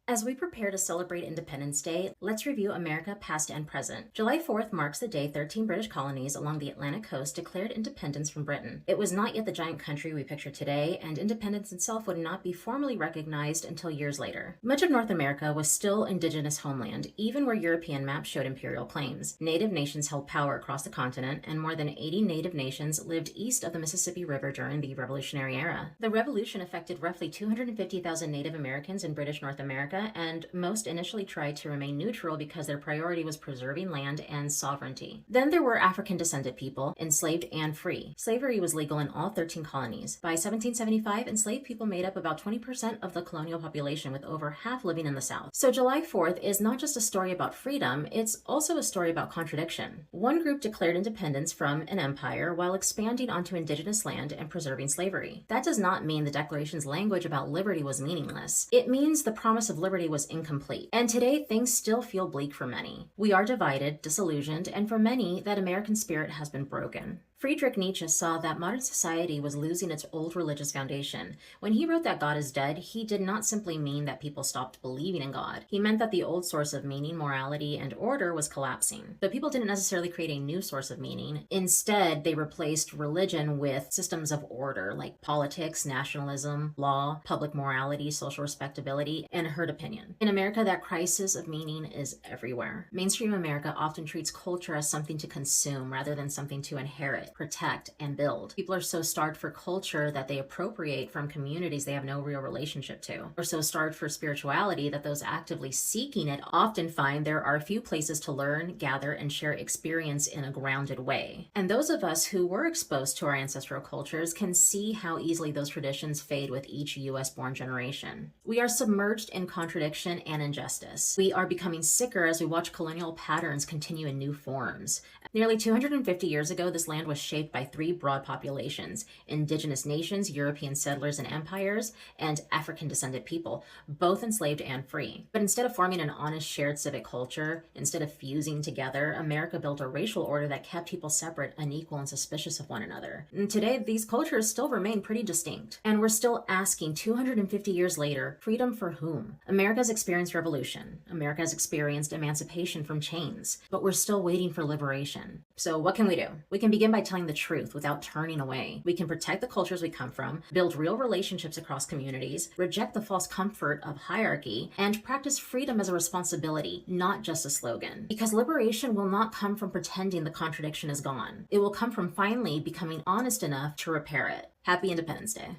As we prepare to celebrate Independence Day, let's review America past and present. July 4th marks the day 13 British colonies along the Atlantic coast declared independence from Britain. It was not yet the giant country we picture today, and independence itself would not be formally recognized until years later. Much of North America was still indigenous homeland, even where European maps showed imperial claims. Native nations held power across the continent, and more than 80 native nations lived east of the Mississippi River during the Revolutionary Era. The Revolution affected roughly 250,000 Native Americans in British North America, and most initially tried to remain neutral because their priority was preserving land and sovereignty. Then there were African-descended people, enslaved and free. Slavery was legal in all 13 colonies. By 1775, enslaved people made up about 20% of the colonial population, with over half living in the South. So July 4th is not just a story about freedom, it's also a story about contradiction. One group declared independence from an empire while expanding onto indigenous land and preserving slavery. That does not mean the Declaration's language about liberty was meaningless. It means the promise of liberty was incomplete. And today, things still feel bleak for many. We are divided, disillusioned, and for many, that American spirit has been broken. Friedrich Nietzsche saw that modern society was losing its old religious foundation. When he wrote that God is dead, he did not simply mean that people stopped believing in God. He meant that the old source of meaning, morality, and order was collapsing. But people didn't necessarily create a new source of meaning. Instead, they replaced religion with systems of order, like politics, nationalism, law, public morality, social respectability, and herd opinion. In America, that crisis of meaning is everywhere. Mainstream America often treats culture as something to consume rather than something to inherit, protect, and build. People are so starved for culture that they appropriate from communities they have no real relationship to, or so starved for spirituality that those actively seeking it often find there are few places to learn, gather, and share experience in a grounded way. And those of us who were exposed to our ancestral cultures can see how easily those traditions fade with each US-born generation. We are submerged in contradiction and injustice. We are becoming sicker as we watch colonial patterns continue in new forms. Nearly 250 years ago, this land was shaped by three broad populations: indigenous nations, European settlers and empires, and African-descended people, both enslaved and free. But instead of forming an honest shared civic culture, instead of fusing together, America built a racial order that kept people separate, unequal, and suspicious of one another. And today, these cultures still remain pretty distinct. And we're still asking, 250 years later, freedom for whom? America's experienced revolution. America has experienced emancipation from chains. But we're still waiting for liberation. So what can we do? We can begin by telling the truth without turning away. We can protect the cultures we come from, build real relationships across communities, reject the false comfort of hierarchy, and practice freedom as a responsibility, not just a slogan. Because liberation will not come from pretending the contradiction is gone. It will come from finally becoming honest enough to repair it. Happy Independence Day.